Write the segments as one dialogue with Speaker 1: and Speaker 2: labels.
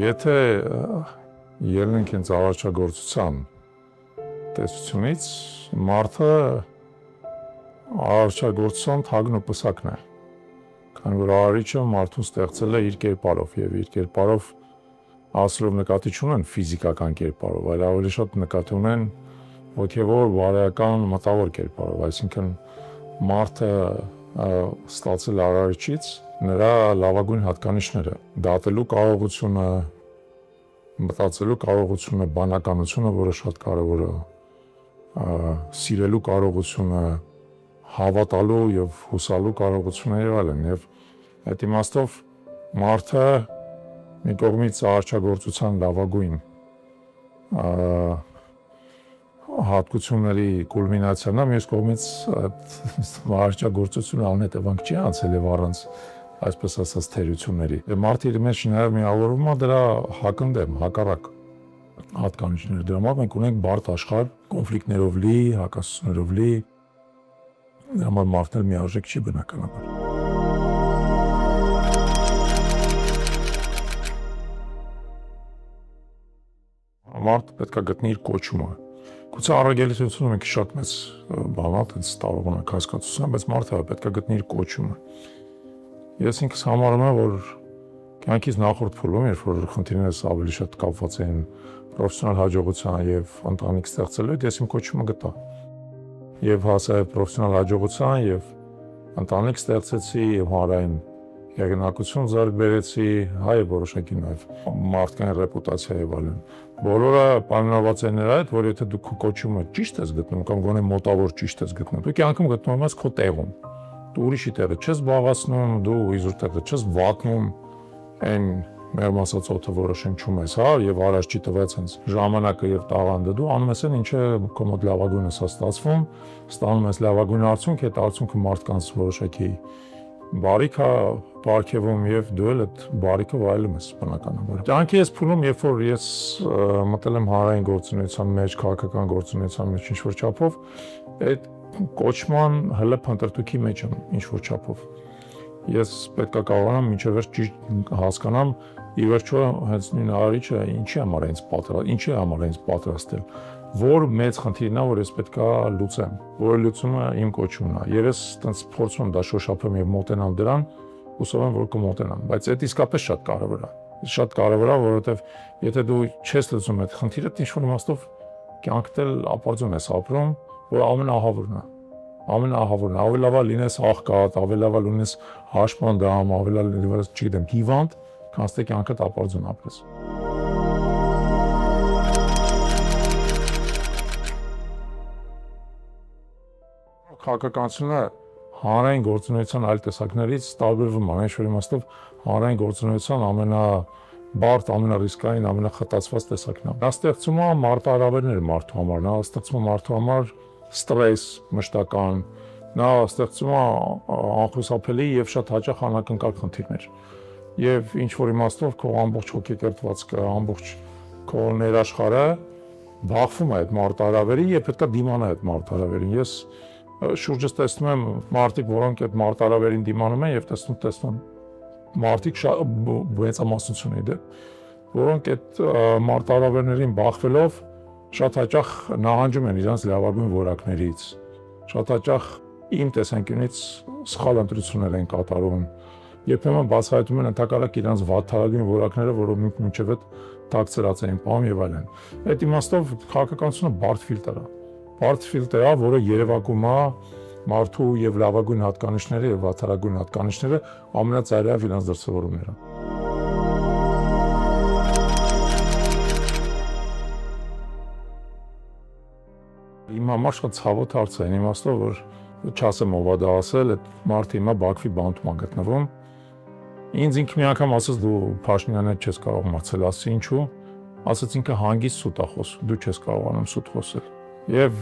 Speaker 1: Եթե ելնենք հենց արարչագործության տեսությունից, մարդը արարչագործության թագն ու պսակն է, քանի որ արարիչը մարդուն ստեղծել է իր կերպարով եւ իր կերպարով ասելով նկատի չունեն ֆիզիկական կերպարով, այլ ավելի շատ նկատի ունեն հոգեվոր, բարոյական, մտավոր կերպարով, այսինքն մարդը ստացել արարիչից նրա լավագույն հատկանիշները, դատելու կարողությունը, մտածելու կարողությունը, բանականությունը, որը շատ կարևոր է, սիրելու կարողությունը, հավատալու եւ հուսալու կարողությունը եւ այլն, եւ այդ իմաստով մարդը մի կողմից արարչագործության լավագույն հատկությունների կուլմինացիան է, մյուս կողմից արարչագործությունը անհետևանք չի անցել եւ առանց այսպես ասած թերությունների։ Մարդը իր մեջ նաև միավորվում է դրա հակընդդեմ, հակառակ հատկանիշներ։ Դրա համար մենք ունենք բարդ աշխարհ, կոնֆլիկտներով լի, հակասություններով լի։ Դրա համար մարդն էլ միարժեք չի բնականաբար։ Մարդը պետք է գտնի իր կոչումը։ Գուցե առաքելությունը մենք շատ մեծ բան է, այդպես տարողանակ հասկացություն, բայց մարդը պետք է գտնի իր կոչումը։ Ես ինքս համարում եմ, որ կյանքից նախորդ փուլում, երբ որ խնդիրներս ավելի շատ կապված էին պրոֆեսիոնալ հաջողության եւ ընտանիք ստեղծելու հետ, ես իմ կոչումը գտա։ Եվ հասա պրոֆեսիոնալ հաջողության եւ ընտանիք ստեղծեցի եւ հանրային եղանակություն ձեռք բերեցի, հայ որոշակի նաեւ մարդկային ռեպուտացիա եւ այլն։ Բոլորը պայմանավորված են նրա հետ, որ եթե դու քո կոչումը ճիշտ ես գտնում կամ գոնե մոտավոր ճիշտ ես գտնում, դու կյանքում գտնում ես քո տեղում։ Դու ուրիշի տեղը չես զբաղացնում, դու իզուր տեղը չես վատնում, այն մեր ասած օդը որը շնչում ես, հա, եւ առաջ չի տված հենց ժամանակը եւ տաղանդը, դու անում ես այն, ինչը քո մոտ լավագույնը սա ստացվում, ստանում ես լավագույն արդյունք, այդ արդյունքը մարդկանց որոշակի բարիք է պարգևում եւ դու էլ այդ բարիքը վայելում ես բնականաբար։ Կյանքի ես փուլում, երբ որ ես մտել եմ հանրային գործունեության մեջ, քաղաքական գործունեության մեջ ինչ-որ չափով, այդ կոչման հələ փնտրտուքի մեջ եմ ինչ-որ չափով։ Ես պետք է կարողանամ մինչև վերջ ճիշտ հասկանամ, ի վերջո հենց նույն արարիչը ինչի համար է ինձ պատրաստել, որ մեծ խնդիրն է, որ ես պետք է լուծեմ, որը լուծումը իմ կոչումն է։ Եվ ես այտենց փորձում եմ դա շոշափեմ եւ մոտենամ դրան, հուսով եմ, որ կմոտենամ, բայց այդ իսկապես շատ կարևոր է։ Շատ կարևոր է, որովհետեւ եթե դու չես լուծում այդ խնդիրը, ինչ-որ իմաստով կյանքդ էլ ապարդյուն ես ապրում, որ ամենաահավորն է։ Ամենաահավորն է, ավելի լավ է լինես աղքատ, ավելի լավ է լինես հաշմանդամ, ավելի լավ է, չգիտեմ, հիվանդ, քան թե կյանքդ ապարդյուն ապրես։ Քաղաքականությունը հանրային գործունեության այլ տեսակներից տարբերվում է, ինչ-որ իմաստով հանրային գործունեության ամենաբարդ, ամենառիսկային, ամենախտացված տեսակն է։ Նա ստեղծում է մարտահրավերներ մարդու համար, նա ստեղծում է մարդու համար ստրես մշտական, նա ստեղծում է անխուսափելի եւ շատ հաճախ անակնկալ խնդիրներ։ Եվ ինչ-որ իմաստով քո ամբողջ հոգեկերտվածքը, ամբողջ քո ներաշխարհը բախվում է այդ մարտահրավերի եւ պետք է դիմանա այդ մարտահրավերին։ Ես շուրջս տեսնում եմ մարդիկ, որոնք այդ մարտահրավերին դիմանում են եւ տեսնում մարդիկ մեծամասնություն է, որոնք այդ մարտահրավերներին բախվելով շատ հաճախ նահանջում են իրենց լավագույն որակներից, շատ հաճախ իմ տեսանկյունից սխալ ընտրություններ են կատարում, երբեմն բացահայտում են ընդհակառակ իրենց վատթարագույն որակները, որոնք մինչև այդ թաքցրած էին պահում եւ այլն։ Այդ իմաստով քաղաքականությունը բարդ ֆիլտր է։ Բարդ ֆիլտր է, որը երևակում է մարդու եւ լավագույն հատկանիշները եւ վատթարագույն հատկանիշները ամենածայրահեղ իրենց դրսևորումները։ Իմ համար շատ ցավոտ հարց է, այն իմաստով, որ չասեմ ով է դա ասել, այդ մարդը հիմա Բաքվի բանտում է գտնվում։ Ինձ ինքը մի անգամ ասաց դու Փաշինյանն հետ չես կարող մրցել, ասի ինչու, ասաց ինքը հանգիստ սուտ է խոսում, դու չես կարողանում սուտ խոսել։ Եվ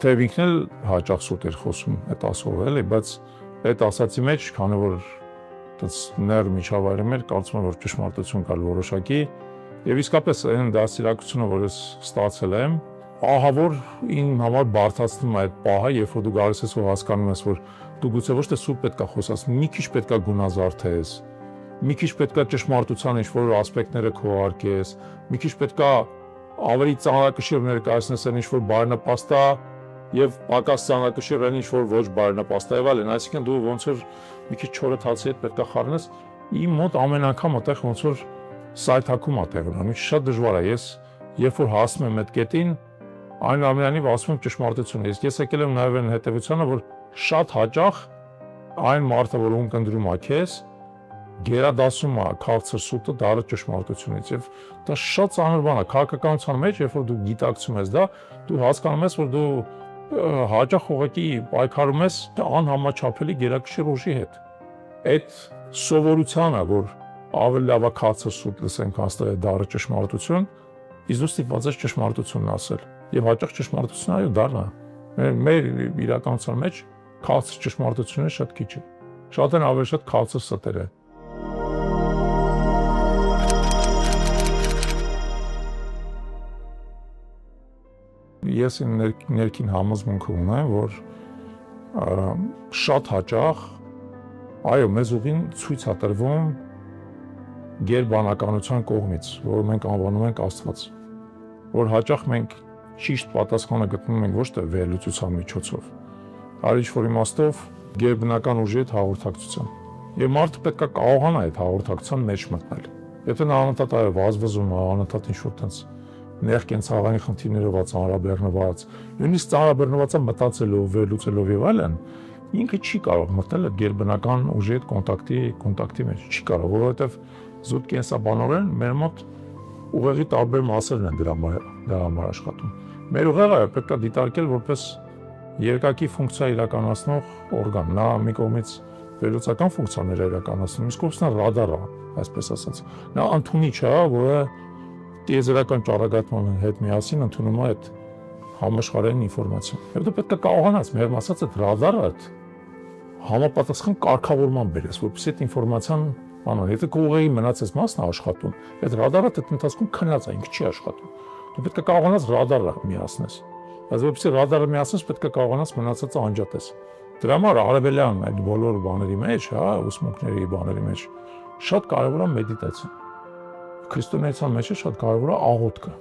Speaker 1: թեև ինքն էլ հաճախ սուտ էր խոսում այդ ասողը, էլի, բայց այդ ասացի մեջ, քանի որ այդպես ներ միջավայրում էր, կարծում եմ, որ ճշմարտություն կար որոշակի, եւ իսկապես այն դաստիարակությունը, որ ես ստացել եմ, ահա որ իմ համար բարդացնում է այդ պահը, երբ որ դու գալիս ես ու հասկանում ես, որ դու գուցե ոչ թե սուտ պետք է խոսաս, մի քիչ պետք է գունազարդես, մի քիչ պետքա ճշմարտության ինչ-որ ասպեկտները քողարկես, մի քիչ պետքա ավելի ծանրակշիռ ներկայացնես այն ինչ-որ բարենպաստ է եւ պակաս ծանրակշիռ այն ինչ-որ ոչ բարենպաստ է եւ այլն, այսինքն դու ոնց որ մի քիչ չորը թացի հետ պետքա խառնես, իմ մոտ ամեն անգամ այդտեղ ոնց որ սայթակում է տեղ ունենում, շատ դժվար է, ես երբ որ հասնում եմ այդ կետին, այնուամենայնիվ ասում եմ ճշմարտությունը, ես եկել եմ նաեւ այն հետեւությանը, որ շատ հաճախ այն մարդը, որ ունկնդրում է քեզ, գերադասում է քաղցր սուտը դառը ճշմարտությունից եւ դա շատ ծանր բան է քաղաքականության մեջ, երբ որ դու գիտակցում ես դա, դու հասկանում ես, որ դու հաճախ ուղղակի պայքարում ես անհամաչափելի գերակշիռ ուժի հետ։ Այդ սովորությանը, որ ավելի լավ է քաղցր սուտ լսենք, հաստատ է դառը ճշմարտություն, իսկ դու ստիպված ես ճշմարտությունն ասել եւ հաճախ ճշմարտությունը այո դառնա։ Մեր իրականության մեջ քաղցր ճշմարտությունը շատ քիչ է։ Շատ են ավելի շատ քաղցր ստերը։ Ես ներքին համոզմունքը ունեմ, որ շատ հաճախ այո, մեզ ուղին ցույց է տրվում գերբանականության կողմից, որը մենք անվանում ենք Աստված, որ հաճախ մենք ճիշտ պատասխանը գտնում ենք ոչ թե վերլուծության միջոցով, այլ ինչ-որ իմաստով գերբնական ուժի հետ հաղորդակցության։ Եվ մարդը պետք է կարողանա այդ հաղորդակցության մեջ մտնել։ Եթե նա անընդհատ այո վազվզում է, անընդհատ ինչ-որ տենց ներքենցաղային խնդիրներով ծանրաբեռնված, նույնիսկ ծանրաբեռնված մտածելով, վերլուծելով եւ այլն, ինքը չի կարող մտնել այդ գերբնական ուժի հետ կոնտակտի մեջ, չի կարող, որովհետեւ զուտ կենսաբանորեն մեր մոտ ուղեղի տարբեր մասերն են դրա համար աշխատում։ Մեր ուղեղը պետք է դիտարկել որպես երկակի ֆունկցիա իրականացնող օրգան, նա մի կողմից վերլուծական ֆունկցիաներ է իրականացնում, իսկ կողմից նա ռադար է, այսպես ասած։ Նա ընդունիչ է, որը տիեզերական ճառագայթման հետ միասին ընդունում է այդ համաշխարհային ինֆորմացիան։ Եվ դու պետք է կարողանաս մեր ասած այդ ռադարը համապատասխան կարգավորման բերես, որպեսզի այդ ինֆորմացիան անոն, եթե քո ուղեղի մնացած մասն է աշխատում, այդ ռադարը այդ ընթացքում քնած է, ինքը չի աշխատում։ Դու պետք է կարողանաս ռադարը միացնես։ Բայց որպեսզի ռադարը միացնես, պետք է կարողանաս մնացածը անջատես։ Դրա համար արևելյան այդ բոլոր բաների մեջ, ուսմունքների բաների մեջ շատ կարևոր է մեդիտացիան։ Քրիստոնեության մեջ շատ կարևոր է աղոթքը։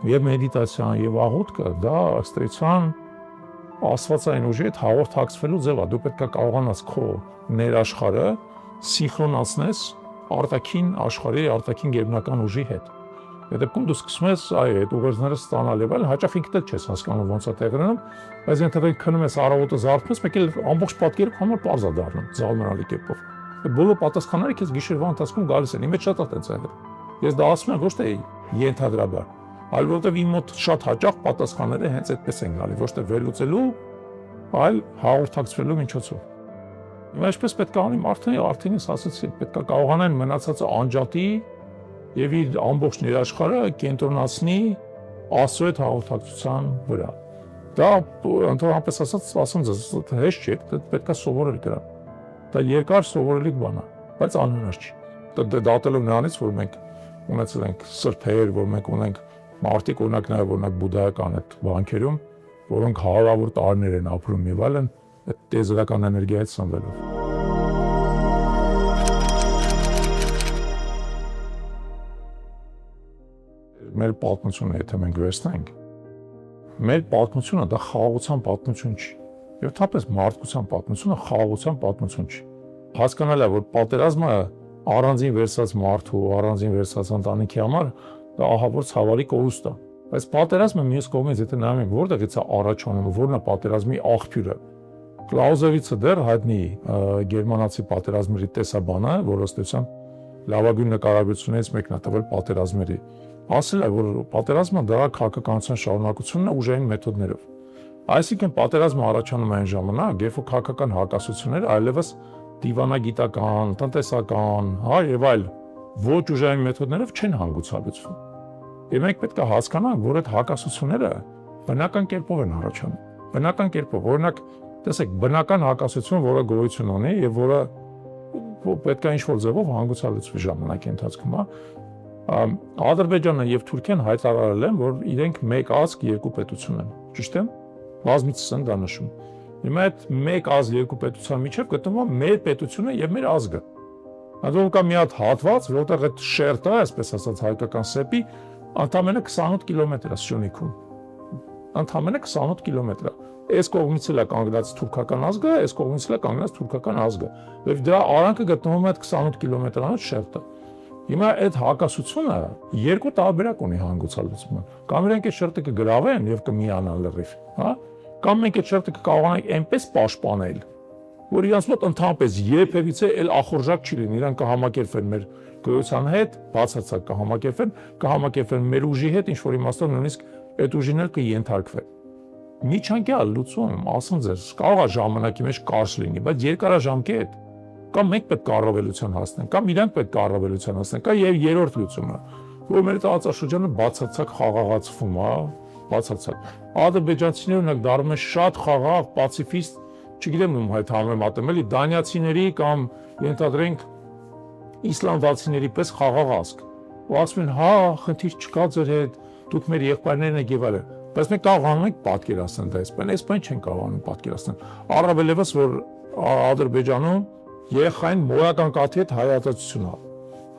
Speaker 1: Եվ մեդիտացիան եւ աղոթքը դա ըստ էության աստվածային ուժի հետ հաղորդակցվելու ձև է։ Դու պետք է կարողանաս քո ներաշխարհը սինխրոնացնես արտաքին աշխարհի, արտաքին գերբնական ուժի հետ։ Այդ դեպքում դու սկսում ես այդ ուղերձները ստանալ եւ այլ, հաճախ ինքդ չես հասկանում ոնց է տեղնում, բայց եթե քնում ես առավոտը զարթնես, մեկ էլ ամբողջ պատկերը համար պարզ է դառնում, զարմանալի կերպով։ Բոլոր պատասխանները քեզ գիշերվա ընթացքում գալիս են, իմեջ շատ է տենց եղել։ Ես դա ասում եմ ոչ թե ենթադրաբար, այլ որովհետև իմ մոտ շատ հաճախ պատասխանները հենց այդպես են գալի, ոչ թե վերլուծելու, այլ հաղորդակցվելու միջոցով։ Հիմա ինչպես պետք է անի արդեն ես ասացի, պետք է կարողանան մնացածը անջատի եւ իր ամբողջ ներաշխարհը կենտրոնացնի Աստծո հետ հաղորդակցության վրա։ Դա ընդհանրապես ասած, ասեմ ձեզ, հեշտ չէ, պետք է սովորել դրան։ Դա երկար սովորելի բան է, բայց անհնար չի։ Դատելով նրանից, որ մենք ունեցել ենք սրբեր, որ մենք ունենք մարդիկ, օրինակ նաև օրինակ բուդդայական այդ վանքերում, որոնք հարյուրավոր տարիներ են ապրում եւ այլն, այդ տեզերական էներգիայից սնվելով։ Մեր պատմությունը, եթե մենք վերցնենք, մեր պատմությունը դա խաղաղության պատմություն չի։ Եվ թափես մարդկության պատմությունը խաղաղության պատմություն չի։ Հասկանալի է, որ պատերազմը առանձին վերցած մարդու, առանձին վերցած ընտանիքի համար դա ահավոր ցավալի կորուստ է։ Բայց պատերազմը մյուս կողմից եթե նայում ենք որտեղից է առաջանում, որն է պատերազմի աղբյուրը։ Կլաուզևիցը դեռ հայտնի գերմանացի պատերազմների տեսաբանը, որը ըստ էության լավագույն նկարագրություններից մեկն է տվել պատերազմների։ Ասել է, որ պատերազմը դա քաղաքականության շարունակությունն է ուժային մեթոդներով։ Այսինքն պատերազմը առաջանում է այն ժամանակ, երբ որ քաղաքական հակասությունները այլևս դիվանագիտական, տնտեսական, եւ այլ ոչ ուժային մեթոդներով չեն հանգուցալուծվում։ Եվ մենք պետք է հասկանանք, որ այդ հակասությունները բնական կերպով են առաջանում։ Բնական կերպով, օրինակ, տեսեք, բնական հակասություն, որը գոյություն ունի եւ որը պետք է ինչ-որ ձևով հանգուցալուծվի ժամանակի ընթացքում, Ադրբեջանը եւ Թուրքիան հայտարարել են, որ իրենք մեկ ազգ երկու պետություն են, ճիշտ է՞։ Բազմիցս են դա նշում։ Հիմա այդ մեկ ազգ երկու պետության միջև գտնվում է մեր պետությունը եւ մեր ազգը։ Անդրոն կա մի հատ հատված, որտեղ այդ շերտը, այսպես ասած հայկական սեպի, ընդամենը 28 կիլոմետր է Սյունիքում։ Ընդամենը 28 կիլոմետր է։ Այս կողմից էլ է կանգնած թուրքական ազգը, այս կողմից էլ է կանգնած թուրքական ազգը։ Եվ դրա արանքը գտնվում է այդ 28 կիլոմետրանոց շերտը։ Հիմա այդ հակասությունը երկու տարբերակ ունի հանգուցալուծման։ Կամ իրենք այդ շերտը կգրավեն եւ կմիանան լրիվ, հա? Կամ մենք այդ շերտը կկարողանանք այնպես պաշտպանել, որ իրանց մոտ ընդհանրապես երբևիցե էլ ախորժակ չի լինի, իրանք կհամակերպվեն մեր գոյության հետ, բացարձակ կհամակերպվեն մեր ուժի հետ, ինչ որ իմաստով նույնիսկ այդ ուժին էլ կենթարկվեն։ Միջանկյալ լուծում, ասում ձեզ, կարող է ժամանակի մեջ կարճ լինի, բայց երկարաժամկետ կամ մենք պետք է առավելության հասնենք, կամ իրանք պետք է առավելության հասնեն, կա եւ երրորդ լուծումը, որ մեր տարածաշրջանը բացարձակ խաղաղացվում է, բացարձակ։ Ադրբեջանցիները օրինակ դառնում են շատ խաղաղ, պացիֆիստ, չգիտեմ ում հետ համեմատեմ, էլի դանիացիների կամ ենթադրենք իսլանդացիների պես խաղաղ ազգ։ Ու ասում են, հա, խնդիր չկա ձեր հետ, դուք մեր եղբայրներն եք եւ այլն։ Բայց մենք կարողանում ենք պատկերացնել դա այսպես չեն կարողանում պատկերացնել։ Առավել եւս որ Ադրբեջանում երեխային մորական կաթի հետ հայացածություն է։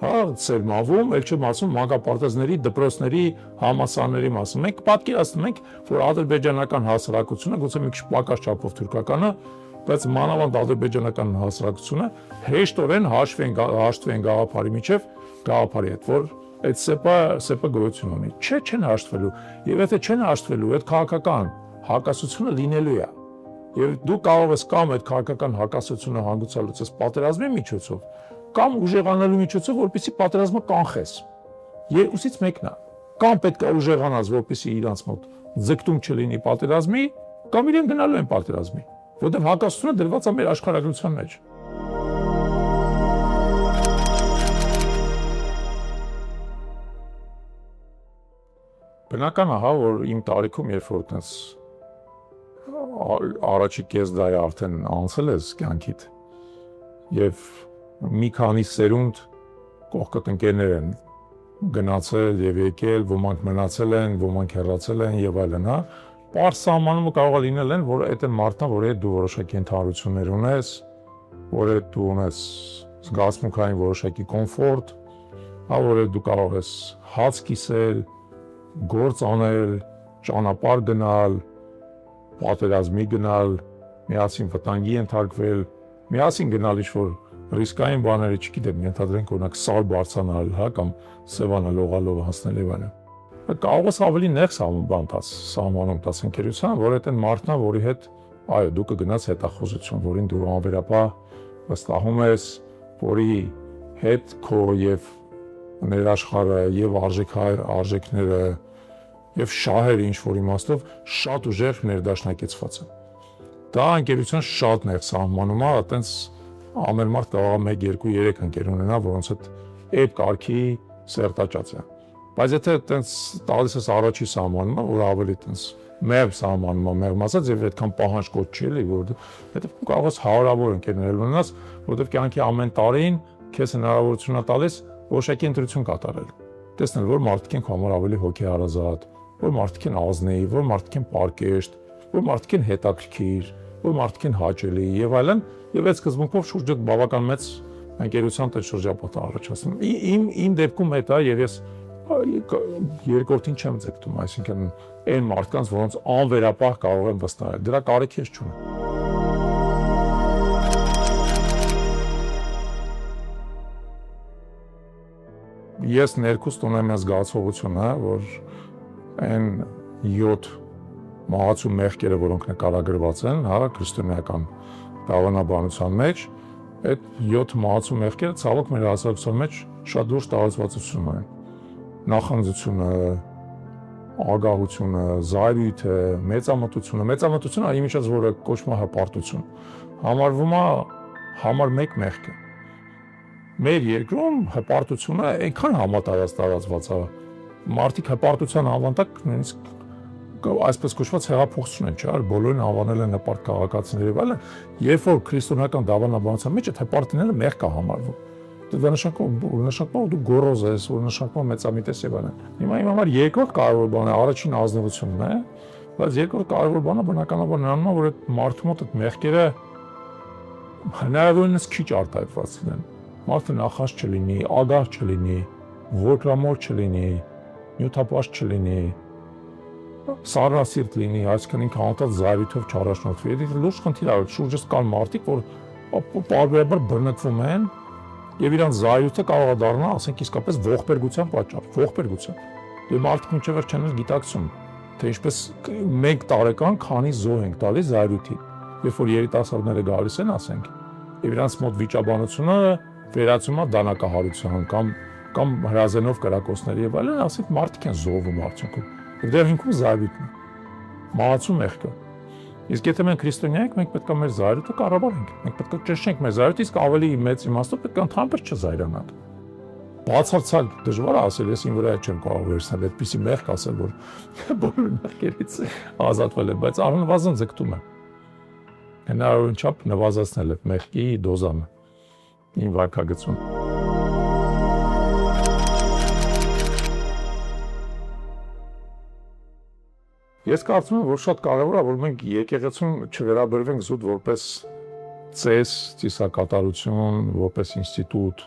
Speaker 1: Հա, սերմավում, ել չեմ ասում մանկապարտեզների, դպրոցների, համալսարանների մասին։ Մենք պատկերացնում ենք, որ ադրբեջանական հասարակությունը, գուցե մի քիչ պակաս չափով թուրքականը, բայց մանավանդ ադրբեջանական հասարակությունը հեշտորեն հաշտվեն գաղափարի միջև գաղափարի հետ, որ այդ սեպը գոյություն ունի։ Չեն հաշտվելու, եւ եթե չեն հաշտվելու, այդ քաղաքական հակասությունը լինելու է։ Եվ դու կարող ես կամ այդ քաղաքական հակասությունը հանգուցալուծես պատերազմի միջոցով, կամ ուժեղանալու միջոցով, որպեսզի պատերազմը կանխես։ Երկուսից մեկն է։ Կամ պետք է ուժեղանաս, որպեսզի իրանց մոտ ձգտում չլինի պատերազմի, կամ իրեն գնալու են պատերազմի, որտեղ հակասությունը դրված է մեր աշխարհագրության մեջ։ Բնական է, հա, որ իմ տարիքում, երբ որ այդպես առաջի կես դարի արդեն անցել ես կյանքիդ եւ մի քանի սերունդ կողքդ ընկերներ են գնացել եւ եկել, ոմանք մնացել են, ոմանք հեռացել են եւ այլն, հա, պարզ սահմանումը կարող է լինել են, որ այդ մարդն, որ այդ դու որոշակի ընդհանրություններ ունես, որ այդ դու ունես զգացմունքային որոշակի կոմֆորտ, հա, որ դու կարող ես հաց կիսել, գործ անել, ճանապարհ գնալ, պատերազմի գնալ, միասին վտանգի ենթարկվել, միասին գնալ ինչ-որ ռիսկային բաների, չգիտեմ, ենթադրենք օրինակ սար բարձրանալ, հա, կամ սևանալ, լողալով հասնել եւ այլն։ Կարող ես ավելի նեղ սահմանում տաս ընկերության, որ այդ այն մարդն է, որի հետ, այո, դու կգնաս հետախուզություն, որին դու անվերապահ վստահում ես, որի հետ քո եւ ներաշխարհը եւ արժեքները եւ շահերը ինչ որ իմաստով շատ ուժեղ ներդաշնակեցված են։ Դա ընկերության շատ նեղ սահմանում է, այտենց ամեն մարդ կարող է 1, 2, 3 ընկեր ունենա, որոնց հետ այդ կարգի սերտաճած է։ Բայց եթե այտենց տալիս ես առաջի սահմանումը, որ ավելի այտենց մեր սահմանումը մեղմացած եւ այդքան պահանջկոտ չի էլի, որ հետո կարող ես հարյուրավոր ընկերներ ունենաս, որովհետեւ կյանքի ամեն տարին քեզ հնարավորություն է տալիս որոշակի ընտրություն կատարել։ Տեսնել, որ մարդիկ են համար ավելի հոգեհարազատ, որ մարդիկ են ազնեի, որ մարդիկ են պարկեշտ, որ մարդիկ են հետաքրքիր, որ մարդիկ են հաճելի եւ այլն, եւ այդ սկզբունքով շուրջդ բավական մեծ ընկերության տեղ շրջապատ առաջացնում։ Իմ դեպքում այդ է եւ ես երկրորդին չեմ ձգտում, այսինքն այն մարդկանց, որոնց անվերապահ կարող են վստահել։ Դրա կարիք ես չունեմ։ Ես ներքուստ ունեմ այս զգացողությունը, որ այն 7 մահացու մեղքերը, որոնք նկարագրված են, հա, քրիստոնեական դավանաբանության մեջ, այդ 7 մահացու մեղքերը ցավոք մեր հասարակության մեջ շատ լուրջ տարածվածություն ունեն։ Նախանձությունը, ագահությունը, զայրույթը, մեծամտությունը, իմիջած որը կոչվում է հպարտություն, համարվում է համար 1 մեղքը։ Մեր երկրում հպարտությունը այնքան համատարած տարածված է, մարդիկ հպարտության ավանդակ նույնիսկ այսպես կոչված հեղափոխություն են, չէ՞, բոլորին անվանել են հպարտ քաղաքացիներ եւ այլն, երբ որ քրիստոնեական դավանաբանության մեջ այդ հպարտիները մեղք է համարվում։ Դա նշանակում դու գոռոզ ես, որ նշանակում մեծամիտ ես եւ այլն։ Հիմա իմ համար երկրորդ կարևոր բանը առաջին ազնվությունն է, բայց երկրորդ կարևոր բանը բնականաբար նրանն է, որ այդ մարդու մոտ այդ մեղքերը հնարավորինս քիչ արտահայտված լինեն։ Մարդը նախանց չլինի, ագահ չլինի, ոգրամոլ չլինի, նյութապաշտ չլինի, սառնասիրտ լինի, այսինքն ինքը անընդհատ զայրույթով չառաջնորդվի։ Եթե լուրջ խնդիր ա, շուրջս կան մարդիկ, որ պարբերաբար բռնկվում են եւ իրանց զայրույթը կարող է դառնալ, ասենք իսկապես ողբերգության պատճառ, ողբերգության։ Դե մարդիկ մինչեւ չեն գիտակցում, թե ինչպես 1 տարեկան քանի զոհ ենք տալիս զայրույթի։ Երբ որ երիտասարդները գալիս են, ասենք, եւ իրանց մոտ վիճաբանությունը վերածում է դանակահարության կամ հրազենով կրակոցների եւ այլն, ասենք մարդիկ են զոհվում արդյունքում։ Եվ դեռ ինքում զայրույթն է, մահացու մեղքը։ Իսկ եթե մենք քրիստոնյա ենք, մենք պետք է մեր զայրույթը կառավարենք։ Մենք պետք է ճնշենք մեր զայրույթը, իսկ ավելի մեծ իմաստով պետք է ընդհանրապես չզայրանալ։ Բացարձակ դժվար է ասել, ես ին վրա չեմ կարող վերցնել այդպիսի մեղք ասել, որ բոլոր մեղքերից ազատվել եմ, բայց առնվազն ձգտում եմ հնարավորին չափ նվազեցնել այդ մեղքի դոզանը իմ վարքագծում։ Ես կարծում եմ, որ շատ կարևոր է, որ մենք եկեղեցուն չվերաբերվենք զուտ որպես ծես, ծիսակատարություն, որպես ինստիտուտ։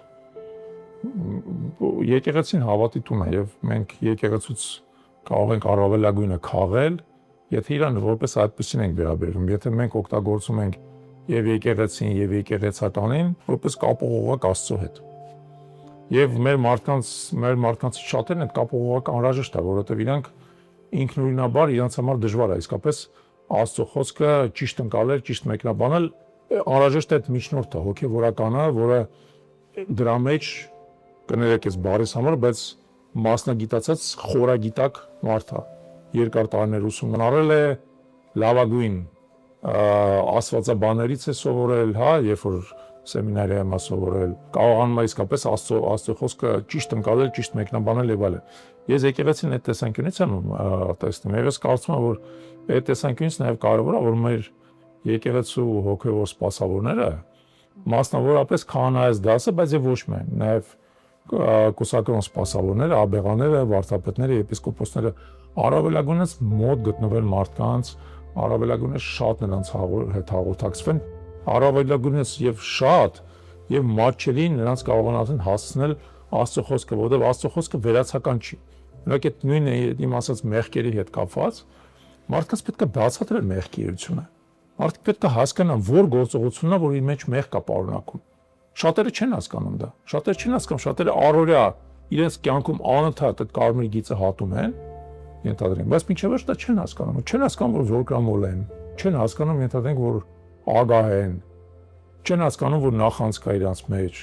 Speaker 1: Եկեղեցին հավատի տուն է եւ մենք եկեղեցուց կարող ենք առավելագույնը քաղել, եթե իրան որպես այդպեսին ենք վերաբերվում, եթե մենք օգտագործում ենք եւ եկեղեցին եւ եկեղեցականին որպես կապողողակ Աստծո հետ։ Եվ մեր մարդկանց շատերն այդ կապողողակը անհրաժեշտ է, որովհետեւ իրանք ինքնուրույնաբար իրենց համար դժվար է, իսկապես Աստծո խոսքը ճիշտ ընկալել, ճիշտ մեկնաբանել, անհրաժեշտ է այդ միջնորդը, հոգեվորականը, որը դրա մեջ կներեք ես բարիս համար, բայց մասնագիտացած խորագիտակ մարդ է, երկար տարիներ ուսումնարել է, լավագույն աստվածաբաններից է սովորել, հա, երբ որ սեմինարիայում է սովորել, կարողանում է իսկապես Աստծո խոսքը ճիշտ ընկալել, ճիշտ մեկնաբանել եւ այլն։ Ես եկեղեցին այդ տեսանկյունից եմ տեսնում, եւ ես կարծում եմ, որ այդ տեսանկյունից նաեւ կարեւոր է, որ մեր եկեղեցու հոգեվոր սպասավորները, մասնավորապես քահանայից դասը, բայց եւ ոչ միայն, նաեւ կուսակրոն սպասավորները, աբեղաները, վարդապետները, եպիսկոպոսները առավելագույնս մոտ գտնվել մարդկանց, առավելագույնս շատ նրանց հետ հաղորդակցվեն, առավելագույնս եւ շատ եւ մատչելի նրանց կարողանան հասցնել Աստծո խոսքը, որովհետեւ Աստծո խոսքը վերացական չի։ Օրինակ այդ նույն իմ ասած մեղքերի հետ կապված մարդկանց պետք է բացատրել մեղքի իրությունը։ Մարդիկ պետք է հասկանան, որ գործողությունն է, որ իր մեջ մեղք կա պարունակում։ Շատերը չեն հասկանում դա։ Շատերը առօրյա իրենց կյանքում անընդհատ այդ կարմիր գիծը հատում են, ենթադրենք, բայց մինչև վերջ դա չեն հասկանում, որ ոգրամոլ են, չեն հասկանում, ենթադրենք, որ ագահ են, չեն հասկանում, որ նախանց կա իրենց մեջ։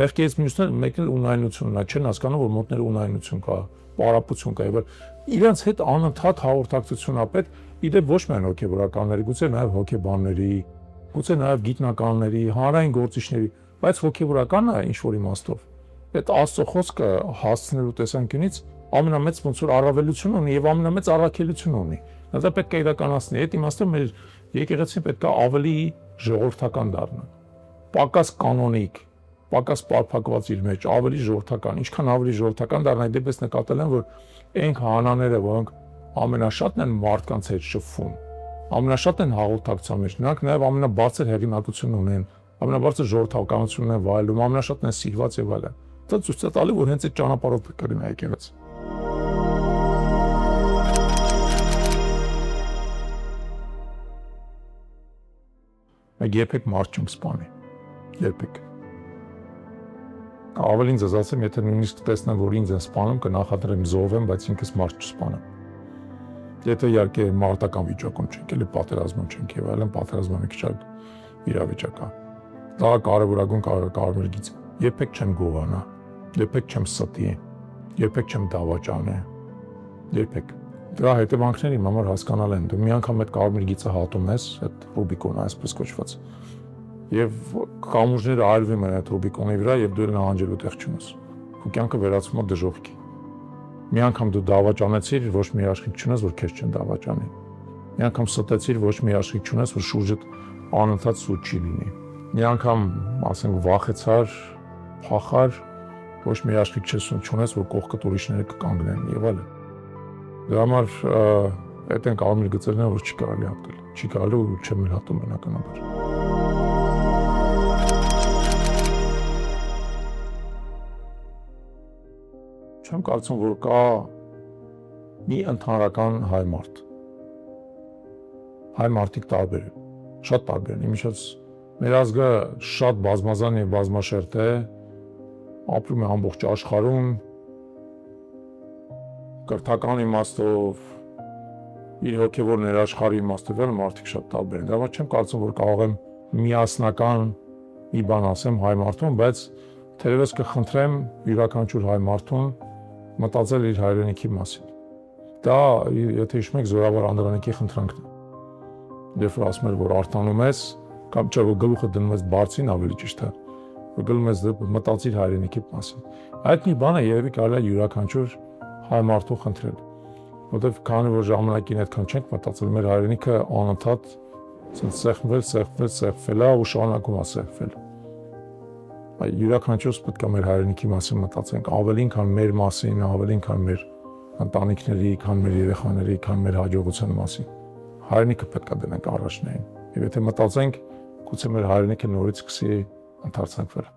Speaker 1: Մեղքերից մեկն էլ ունայնությունն է, չեն հասկանում, որ մոտները ունայնություն կա, պարապություն կա, եւ իրենց հետ անընդհատ հաղորդակցություն է պետք, իդեպ ոչ միայն հոգեվորականների, գուցե նաեւ հոգեբանների, գուցե նաեւ գիտնականների, հանրային գործիչների, բայց հոգեվորականը ինչ որ իմաստով այդ Աստծո խոսքը հասցնելու տեսանկյունից ամենամեծ ոնց որ առավելություն ունի եւ ամենամեծ առաքելություն ունի։ Դա պետք է իրականացնի։ Այդ իմաստով մեր եկեղեցին պետք է ավելի ժողովրդական դառնա։ Պակաս կանոնիկ, պակաս պարփակված իր մեջ, ավելի ժողովրդական։ Ինչքան ավելի ժողովրդական դառնա, դեպս նկատել են, որ այն քահանաները, որոնք ամենաշատն են մարդկանց հետ շփվում, ամենաշատն են հաղորդակցության մեջ, նրանք նաեւ ամենաբարձր հեղինակություն ունեն, ամենաբարձր ժողովրդականություն են վայելում, ամենաշատն են սիրված եւ այլն։ Դա ցույց է տալի, որ հենց այդ ճանապարհով պետք է լինի եկեղեցին։ Մենք երբեք մարդ չենք սպանի, երբեք։ Ավելին ձեզ ասեմ, եթե նույնիսկ տեսնեմ, որ ինձ են սպանում, կնախադրեմ զոհվեմ, բայց ինքս մարդ չսպանեմ։ Եթե իհարկե մարտական վիճակում չենք, էլի պատերազմում չենք եւ այլն, պատերազմը մի քիչ իրավիճակ է։ Դա կարևորագույն կարևոր գիծ։ Երբեք չեմ գովանա, երբեք չեմ ստի, երբեք չեմ դավաճանե, երբեք։ Դրա հետևանքները իմ համար հասկանալ են։ Դու մի անգամ այդ կարմիր գիծը հատում ես, այդ Ռուբիկոնը այսպես կոչված, եւ կամուրջները այրվում են այդ Ռուբիկոնի վրա եւ դու նահանջելու տեղ չունես։ Քո կյանքը վերածվում է դժոխքի։ Մի անգամ դու դավաճանեցիր, ոչ մի աշխիք չունես, որ քեզ չեն դավաճանի։ Մի անգամ ստեցիր, ոչ մի աշխիք չունես, որ շուրջդ անընդհատ սուտ չի լինի։ Մի անգամ, ասենք, վախեցար, փախար, ոչ մի աշխիք չունես, որ կողքդ ուրիշները կկանգնեն եւ այլն։ Դրա համար այդ են կարմիր գծերն, որ չի կարելի հատել, չի կարելի ու չեմ էլ հատում բնականաբար։ Չեմ կարծում, որ կա մի ընդհանրական հայ մարդ։ Հայ մարդիկ տարբեր են, շատ տարբեր են, իմիջիայլոց մեր ազգը շատ բազմազան եւ բազմաշերտ է, ապրում է ամբողջ աշխարհում, կրթական իմաստով, իր հոգեվոր ներաշխարհի իմաստով էլ մարդիկ շատ տարբեր են։ Դա համար չեմ կարծում, որ կարող եմ միասնական մի բան ասեմ հայ մարդուն, բայց թերևս կխնդրեմ յուրաքանչյուր հայ մարդուն մտածել իր հայրենիքի մասին։ Դա, եթե հիշում եք, Զորավոր Անդրանիկի խնդրանքն է։ Երբ որ ասում էր, որ արտանում ես, կամ չէ, որ գլուխը դնում ես բարձին, ավելի ճիշտ է, որ գլում ես մտածիր հայրենիքի մասին։ Այդ մի բանը երևի կարելի է յուրաքանչյուր հայ մարդու խնդրել, որովհետև քանի որ ժամանակին այդքան չենք մտածել, մեր հայրենիքը անընդհատ սեղմվել է ու շարունակում է սեղմվել։ Յուրաքանչյուրս պետք է մեր հայրենիքի մասին մտածենք, ավելին քան մեր մասին, ավելին քան մեր ընտանիքների, քան մեր երեխաների, քան մեր հաջողության մասին։ Հայրենիքը պետք է դնենք առաջնային։ Եվ եթե մտածենք, գուցե մեր հայրենիքը նորից սկսի ընդարձակվել։